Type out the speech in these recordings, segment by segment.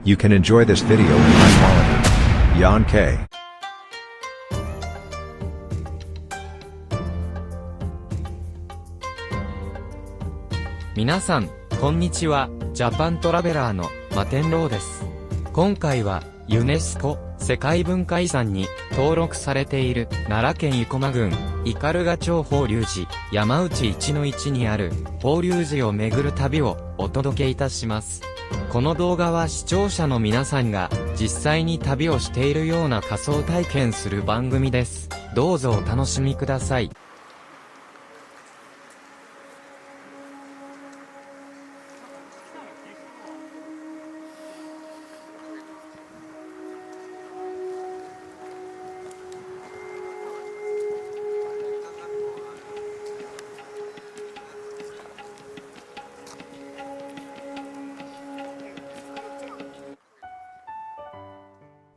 You can enjoy this video in high quality. Yan K. 皆さん、こんにちは。ジャパントラベラーのマテンロウです。今回は、ユネスコ世界文化遺産に登録されている奈良県生駒郡斑鳩町法隆寺山内一の一にある法隆寺を巡る旅をお届けいたします。この動画は視聴者の皆さんが実際に旅をしているような仮想体験する番組です。どうぞお楽しみください。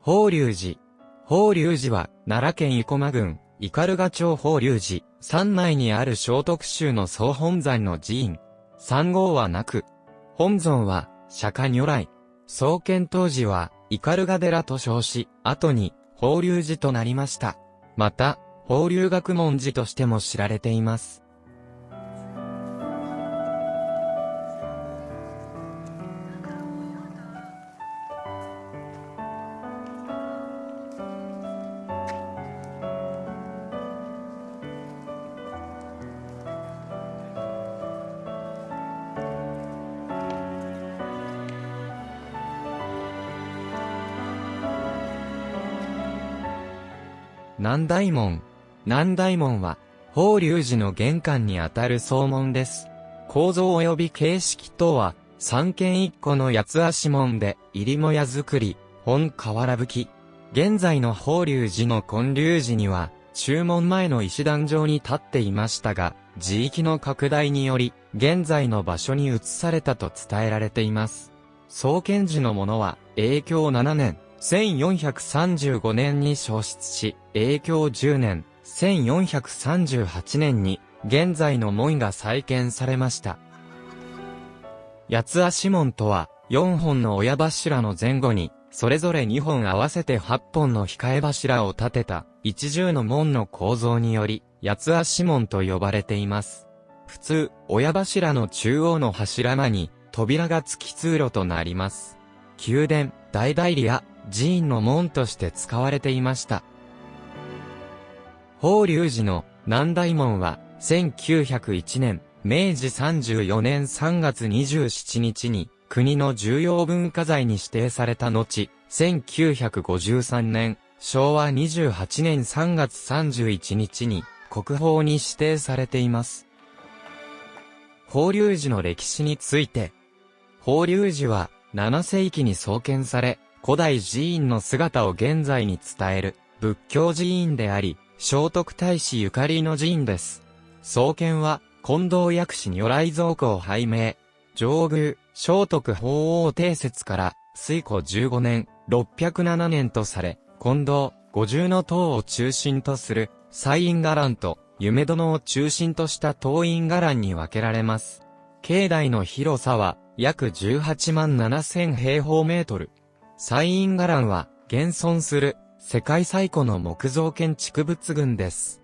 法隆寺。法隆寺は、奈良県生駒郡、斑鳩町法隆寺、山内にある聖徳宗の総本山の寺院。山号はなく、本尊は、釈迦如来。創建当時は、斑鳩寺と称し、後に、法隆寺となりました。また、法隆学問寺としても知られています。南大門。南大門は、法隆寺の玄関にあたる総門です。構造及び形式等は、三間一個の八つ足門で、入りもや造り、本瓦葺き。現在の法隆寺の建隆寺には、中門前の石段上に立っていましたが、寺域の拡大により、現在の場所に移されたと伝えられています。創建時のものは、永享7年。1435年に焼失し、永享10年、1438年に、現在の門が再建されました。八つ足門とは、4本の親柱の前後に、それぞれ2本合わせて8本の控え柱を立てた、一重の門の構造により、八つ足門と呼ばれています。普通、親柱の中央の柱間に、扉が付き通路となります。宮殿、大内裏や、寺院の門として使われていました。法隆寺の南大門は1901年、明治34年3月27日に国の重要文化財に指定された後、1953年、昭和28年3月31日に国宝に指定されています。法隆寺の歴史について、法隆寺は7世紀に創建され、古代寺院の姿を現在に伝える仏教寺院であり、聖徳太子ゆかりの寺院です。創建は近藤薬師如来像を拝命。上宮、聖徳法皇定説から推古15年、607年とされ、近藤、五重塔を中心とする西院伽藍と夢殿を中心とした東院伽藍に分けられます。境内の広さは約18万7000平方メートル。西院伽藍は現存する世界最古の木造建築物群です。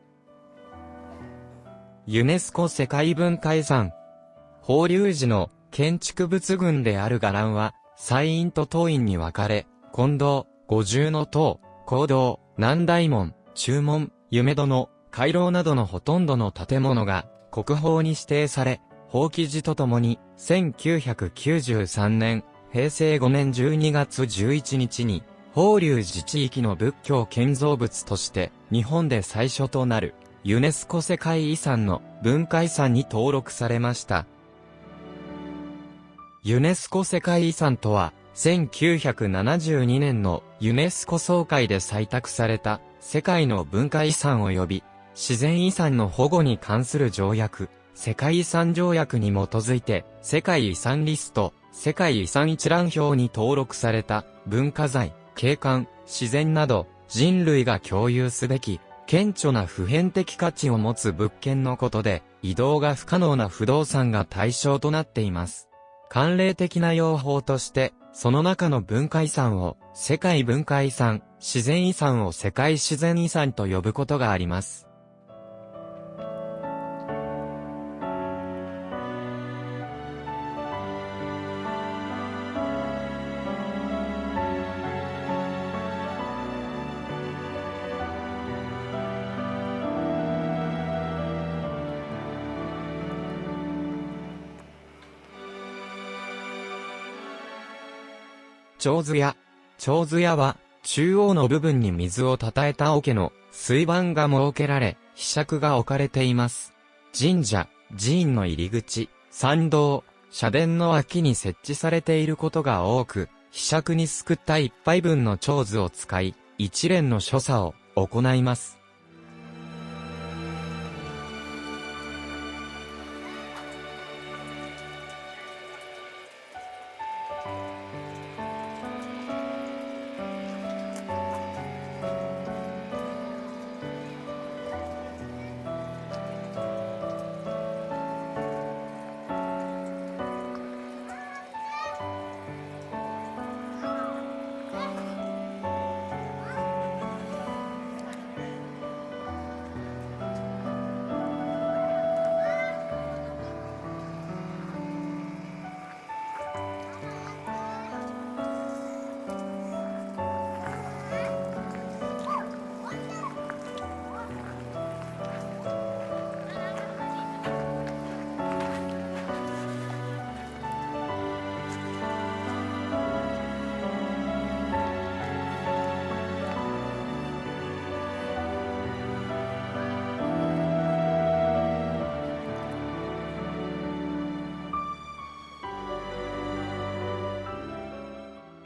ユネスコ世界文化遺産。法隆寺の建築物群である伽藍は西院と東院に分かれ、金堂、五重塔、講堂、南大門、中門、夢殿、回廊などのほとんどの建物が国宝に指定され、法起寺とともに1993年、平成5年12月11日に、法隆寺地域の仏教建造物として、日本で最初となる、ユネスコ世界遺産の文化遺産に登録されました。ユネスコ世界遺産とは、1972年のユネスコ総会で採択された、世界の文化遺産及び、自然遺産の保護に関する条約、世界遺産条約に基づいて、世界遺産リスト、世界遺産一覧表に登録された文化財、景観、自然など人類が共有すべき顕著な普遍的価値を持つ物件のことで移動が不可能な不動産が対象となっています。慣例的な用法としてその中の文化遺産を世界文化遺産、自然遺産を世界自然遺産と呼ぶことがあります。手水屋。手水屋は、中央の部分に水をたたえた桶の水盤が設けられ、柄杓が置かれています。神社、寺院の入り口、参道、社殿の脇に設置されていることが多く、柄杓にすくった一杯分の手水を使い、一連の所作を行います。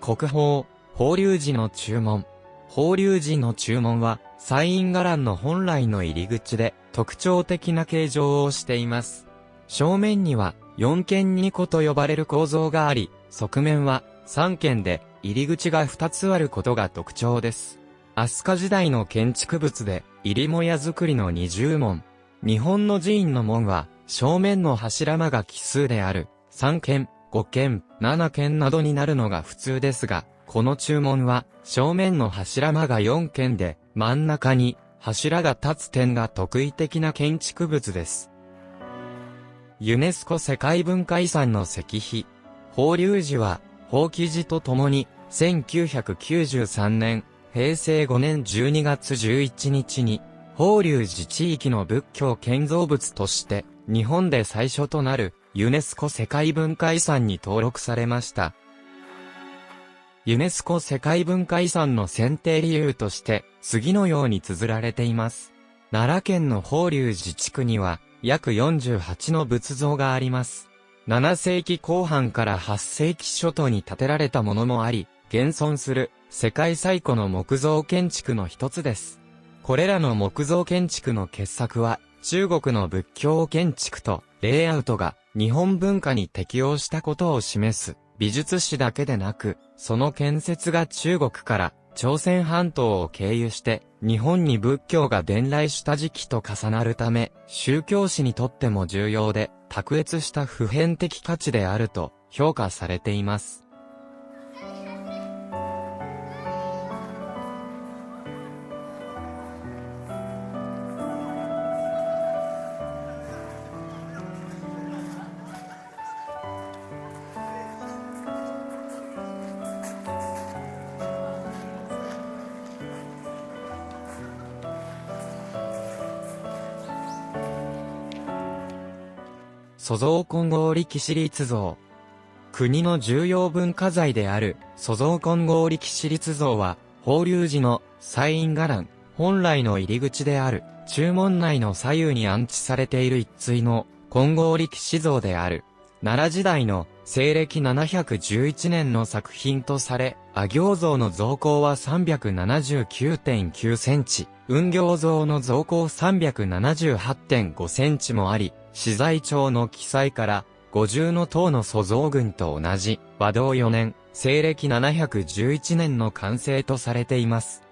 国宝、法隆寺の中門。法隆寺の中門は、西院伽藍の本来の入り口で、特徴的な形状をしています。正面には、四間二個と呼ばれる構造があり、側面は、三間で、入り口が二つあることが特徴です。飛鳥時代の建築物で、入母屋造りの二重門。日本の寺院の門は、正面の柱間が奇数である、三間。5間、7間などになるのが普通ですが、この中門は正面の柱間が4間で、真ん中に柱が立つ点が特異的な建築物です。ユネスコ世界文化遺産の石碑。法隆寺は、法起寺とともに、1993年、平成5年12月11日に、法隆寺地域の仏教建造物として、日本で最初となる、ユネスコ世界文化遺産に登録されました。ユネスコ世界文化遺産の選定理由として、次のように綴られています。奈良県の法隆寺地区には、約48の仏像があります。7世紀後半から8世紀初頭に建てられたものもあり、現存する世界最古の木造建築の一つです。これらの木造建築の傑作は、中国の仏教建築とレイアウトが日本文化に適応したことを示す美術史だけでなく、その建設が中国から朝鮮半島を経由して日本に仏教が伝来した時期と重なるため、宗教史にとっても重要で卓越した普遍的価値であると評価されています。塑像金剛力士立像。国の重要文化財である塑像金剛力士立像は、法隆寺の西院伽藍、本来の入り口である中門内の左右に安置されている一対の金剛力士像である。奈良時代の西暦711年の作品とされ、阿形像の造高は 379.9 センチ、雲形像の造高 378.5 センチもあり、資材帳の記載から、50の塔の塑像群と同じ、和道4年、西暦711年の完成とされています。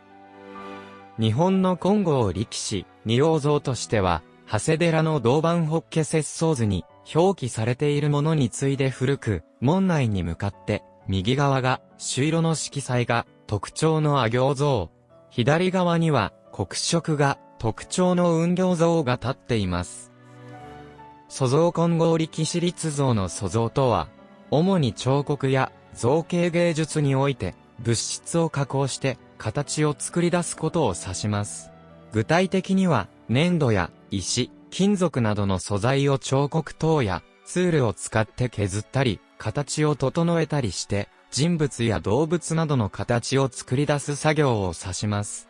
日本の金剛力士、二王像としては、長谷寺の銅板法華雪像図に表記されているものに次いで古く、門内に向かって、右側が朱色の色彩が特徴の阿行像。左側には黒色が特徴の雲行像が立っています。塑像金剛力士立像の塑像とは、主に彫刻や造形芸術において物質を加工して形を作り出すことを指します。具体的には粘土や石、金属などの素材を彫刻刀やツールを使って削ったり、形を整えたりして、人物や動物などの形を作り出す作業を指します。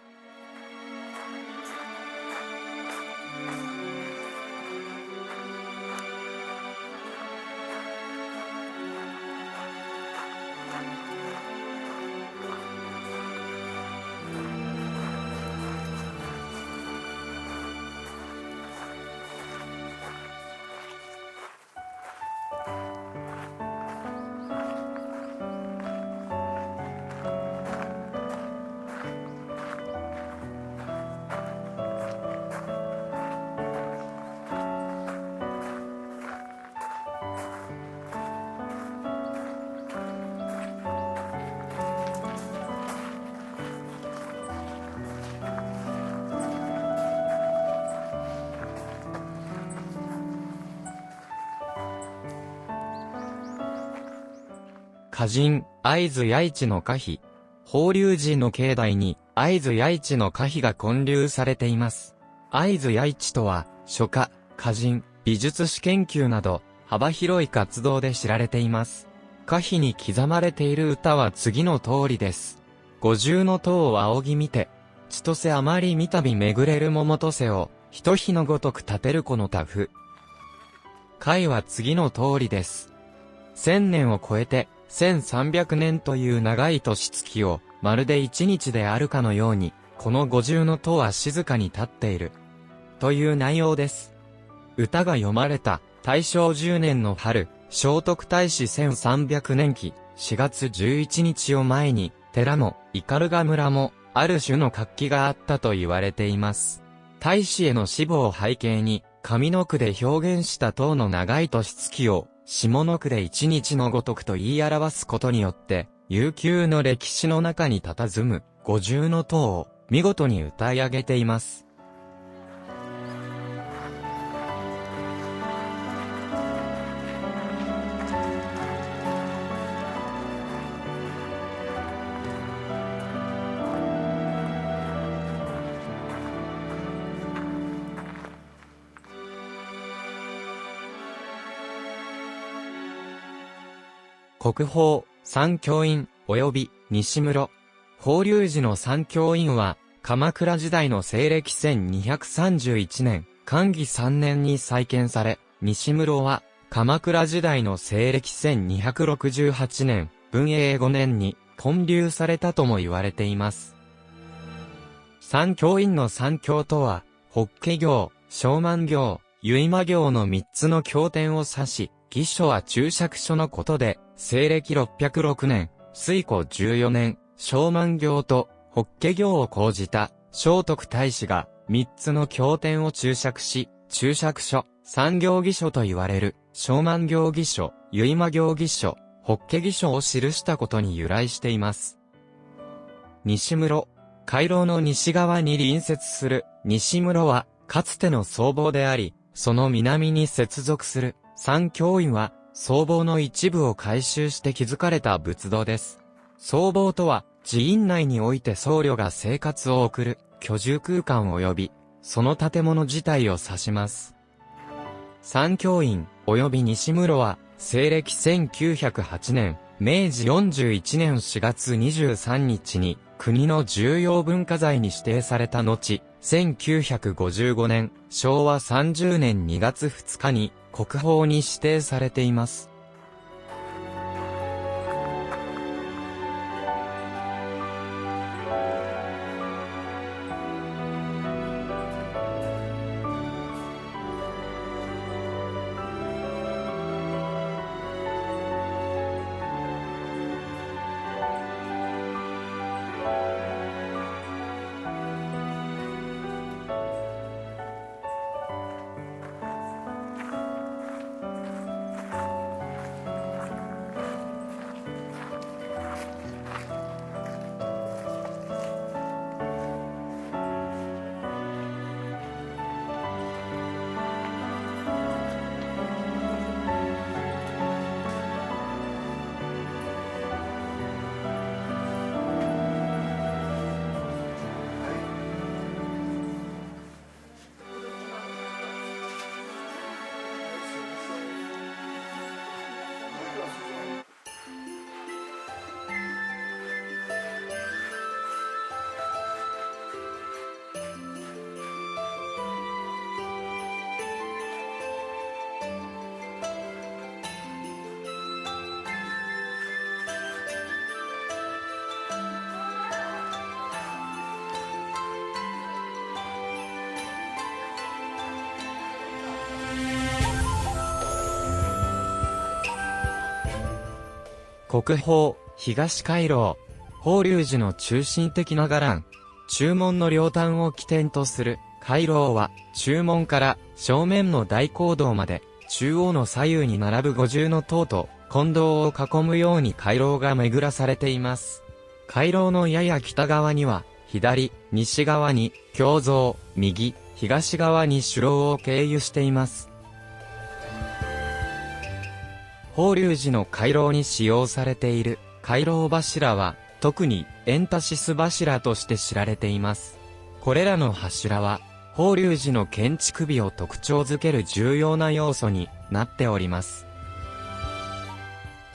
歌人、会津弥一の歌碑。法隆寺の境内に、会津弥一の歌碑が建立されています。会津弥一とは、書家、歌人、美術史研究など、幅広い活動で知られています。歌碑に刻まれている歌は次の通りです。五重塔を仰ぎ見て、千歳あまり三度巡れる桃とせを、一日のごとく立てるこのタフ。回は次の通りです。1000年を超えて、1300年という長い年月を、まるで一日であるかのように、この五重塔は静かに立っている。という内容です。歌が読まれた、大正10年の春、聖徳太子1300年期、4月11日を前に、寺も、斑鳩村も、ある種の活気があったと言われています。太子への死母を背景に、上の句で表現した塔の長い年月を、下の句で一日のごとくと言い表すことによって、悠久の歴史の中に佇む五重塔を見事に歌い上げています。国宝、三教院、及び、西室。法隆寺の三教院は、鎌倉時代の西暦1231年、寛儀3年に再建され、西室は、鎌倉時代の西暦1268年、文永5年に、建立されたとも言われています。三教院の三教とは、法華経、勝鬘経、結馬経の3つの経典を指し、義書は注釈書のことで、西暦606年、推古14年、勝鬘経と法華経を講じた聖徳太子が3つの経典を注釈し、注釈書、三行義書と言われる、勝鬘経義書、結馬経義書、法華義書を記したことに由来しています。西室。回廊の西側に隣接する西室は、かつての僧坊であり、その南に接続する三教院は、僧坊の一部を改修して築かれた仏堂です。僧坊とは、寺院内において僧侶が生活を送る居住空間及び、その建物自体を指します。三教院及び西室は、西暦1908年、明治41年4月23日に、国の重要文化財に指定された後、1955年、昭和30年2月2日に、国宝に指定されています。国宝、東回廊。法隆寺の中心的な伽藍。中門の両端を起点とする回廊は、中門から正面の大講堂まで、中央の左右に並ぶ五重塔と、金堂を囲むように回廊が巡らされています。回廊のやや北側には、左、西側に、経蔵、右、東側に首楼を経由しています。法隆寺の回廊に使用されている回廊柱は、特にエンタシス柱として知られています。これらの柱は、法隆寺の建築美を特徴づける重要な要素になっております。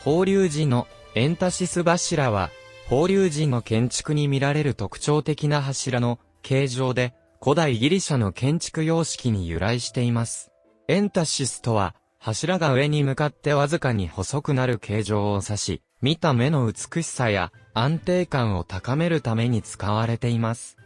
法隆寺のエンタシス柱は、法隆寺の建築に見られる特徴的な柱の形状で、古代ギリシャの建築様式に由来しています。エンタシスとは、柱が上に向かってわずかに細くなる形状を指し、見た目の美しさや安定感を高めるために使われています。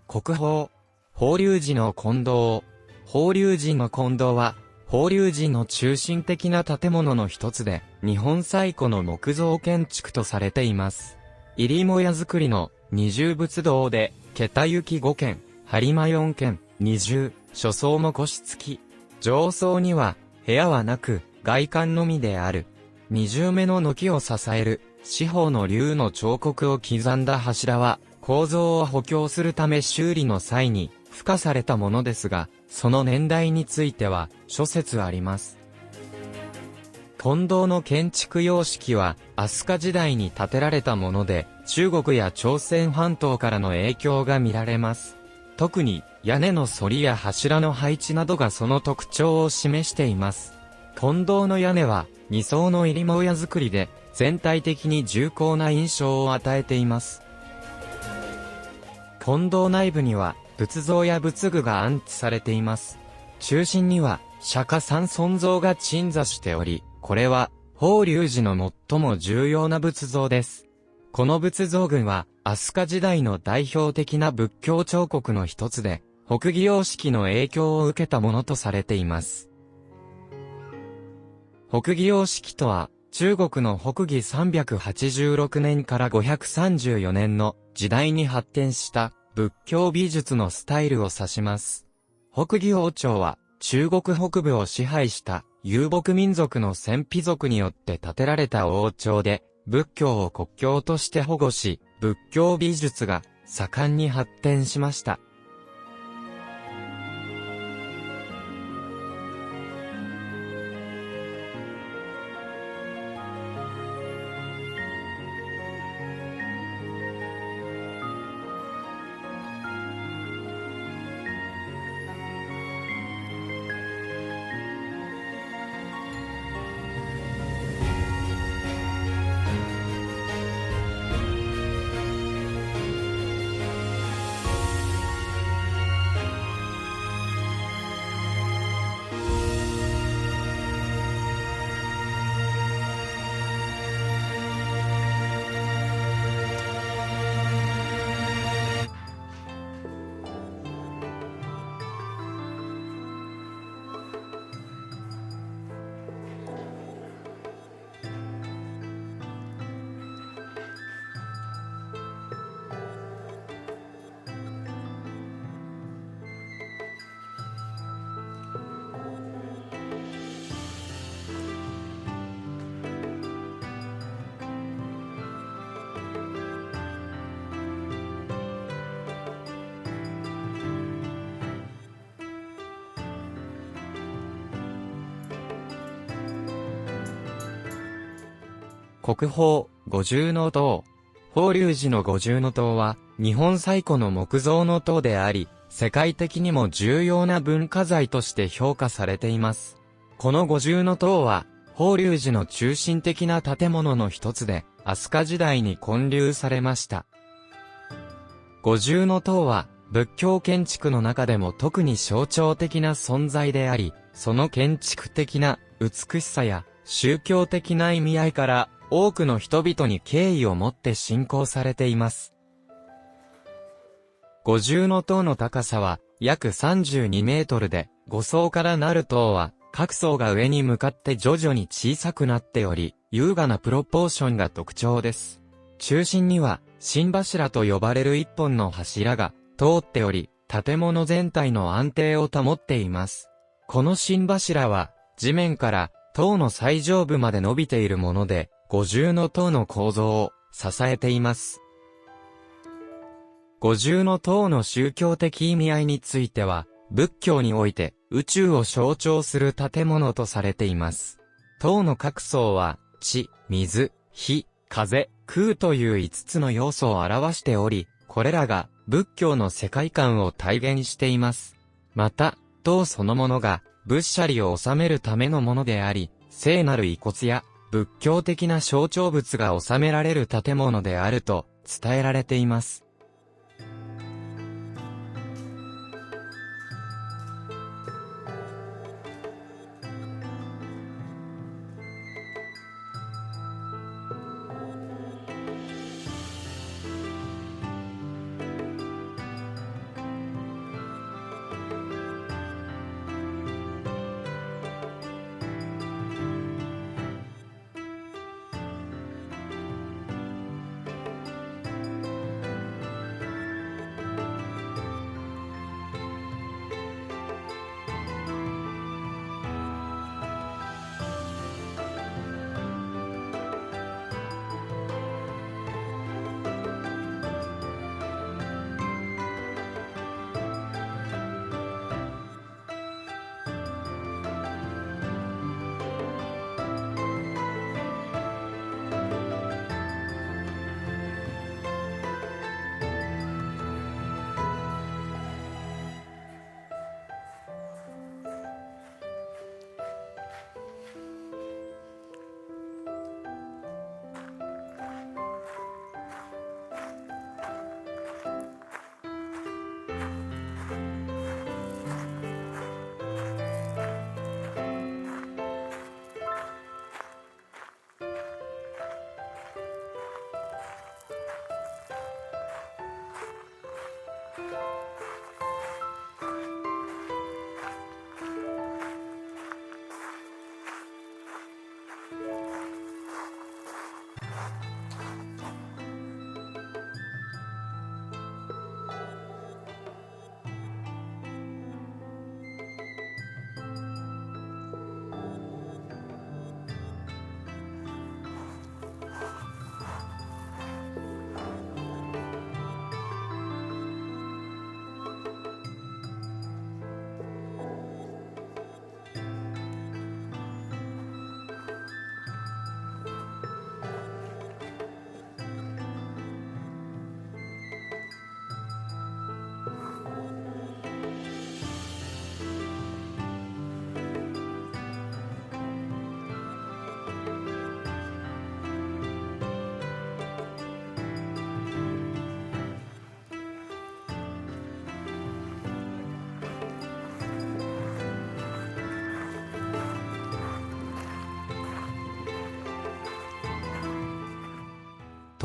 国宝、法隆寺の金堂。法隆寺の金堂は、法隆寺の中心的な建物の一つで、日本最古の木造建築とされています。入母屋造りの二重仏堂で、桁行き5軒、播磨4軒、二重、初層も個室付き。上層には、部屋はなく、外観のみである。二重目の軒を支える、四方の竜の彫刻を刻んだ柱は、構造を補強するため修理の際に、付加されたものですが、その年代については、諸説あります。金堂の建築様式は、飛鳥時代に建てられたもので、中国や朝鮮半島からの影響が見られます。特に、屋根の反りや柱の配置などがその特徴を示しています。金堂の屋根は、二層の入母屋造りで、全体的に重厚な印象を与えています。金堂内部には、仏像や仏具が安置されています。中心には、釈迦三尊像が鎮座しており、これは、法隆寺の最も重要な仏像です。この仏像群は、飛鳥時代の代表的な仏教彫刻の一つで、北魏様式の影響を受けたものとされています。北魏様式とは、中国の北魏386年から534年の時代に発展した仏教美術のスタイルを指します。北魏王朝は中国北部を支配した遊牧民族の鮮卑族によって建てられた王朝で仏教を国教として保護し、仏教美術が盛んに発展しました。国宝、五重塔。法隆寺の五重塔は、日本最古の木造の塔であり、世界的にも重要な文化財として評価されています。この五重塔は、法隆寺の中心的な建物の一つで、飛鳥時代に建立されました。五重塔は、仏教建築の中でも特に象徴的な存在であり、その建築的な美しさや宗教的な意味合いから、多くの人々に敬意を持って信仰されています。五重塔の高さは約32メートルで、5層からなる塔は、各層が上に向かって徐々に小さくなっており、優雅なプロポーションが特徴です。中心には、心柱と呼ばれる一本の柱が通っており、建物全体の安定を保っています。この心柱は、地面から塔の最上部まで伸びているもので、五重塔の構造を支えています。五重塔の宗教的意味合いについては、仏教において宇宙を象徴する建物とされています。塔の各層は、地、水、火、風、空という5つの要素を表しており、これらが仏教の世界観を体現しています。また、塔そのものが仏舎利を収めるためのものであり、聖なる遺骨や仏教的な象徴物が収められる建物であると伝えられています。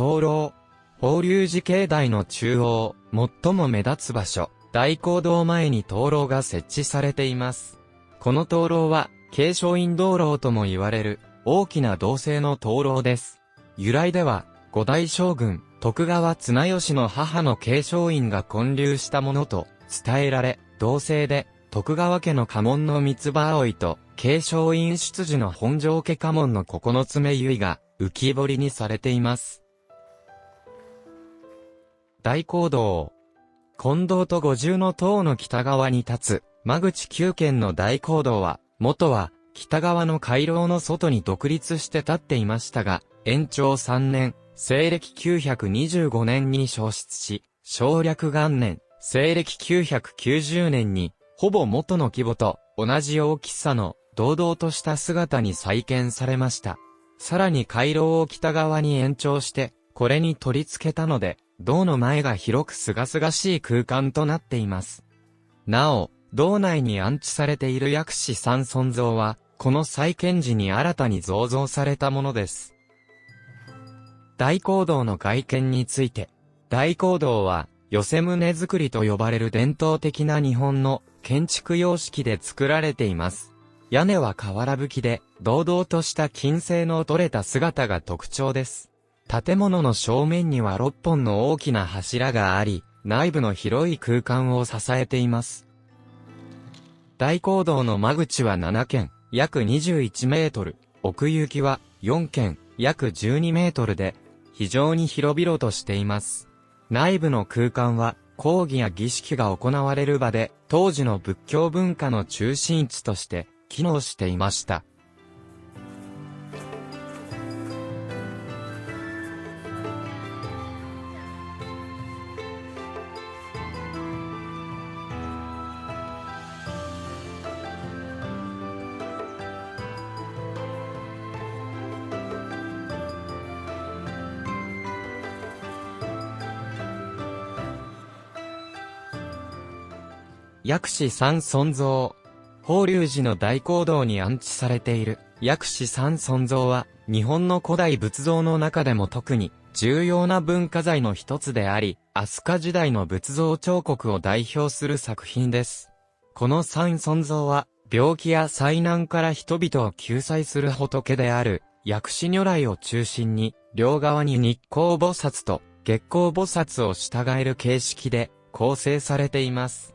灯籠。法隆寺境内の中央、最も目立つ場所、大講堂前に灯籠が設置されています。この灯籠は、慶祥院灯籠とも言われる、大きな銅製の灯籠です。由来では、五代将軍、徳川綱吉の母の慶祥院が建立したものと伝えられ、銅製で、徳川家の家紋の三つ葉葵と、慶祥院出自の本城家家紋の9つ目結が、浮き彫りにされています。大講堂。金堂と五重塔の北側に立つ、間口9間の大講堂は、元は、北側の回廊の外に独立して立っていましたが、延長3年、西暦925年に焼失し、正暦元年、西暦990年に、ほぼ元の規模と同じ大きさの堂々とした姿に再建されました。さらに回廊を北側に延長して、これに取り付けたので、堂の前が広く清々しい空間となっています。なお、堂内に安置されている薬師三尊像は、この再建時に新たに造像されたものです。大講堂の外見について、大講堂は、寄せ棟造りと呼ばれる伝統的な日本の建築様式で作られています。屋根は瓦葺きで、堂々とした金星の取れた姿が特徴です。建物の正面には6本の大きな柱があり、内部の広い空間を支えています。大講堂の間口は7間、約21メートル、奥行きは4間、約12メートルで、非常に広々としています。内部の空間は、講義や儀式が行われる場で、当時の仏教文化の中心地として、機能していました。薬師三尊像。法隆寺の大講堂に安置されている薬師三尊像は、日本の古代仏像の中でも特に重要な文化財の一つであり、飛鳥時代の仏像彫刻を代表する作品です。この三尊像は、病気や災難から人々を救済する仏である、薬師如来を中心に、両側に日光菩薩と月光菩薩を従える形式で構成されています。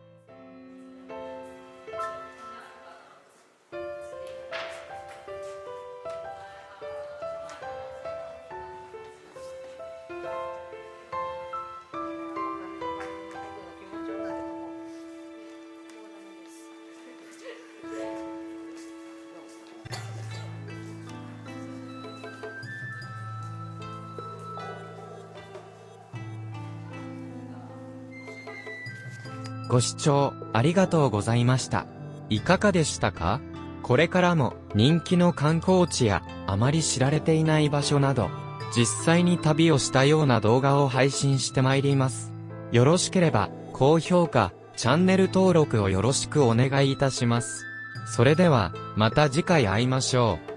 ご視聴ありがとうございました。いかがでしたか？これからも人気の観光地やあまり知られていない場所など、実際に旅をしたような動画を配信してまいります。よろしければ高評価、チャンネル登録をよろしくお願いいたします。それではまた次回会いましょう。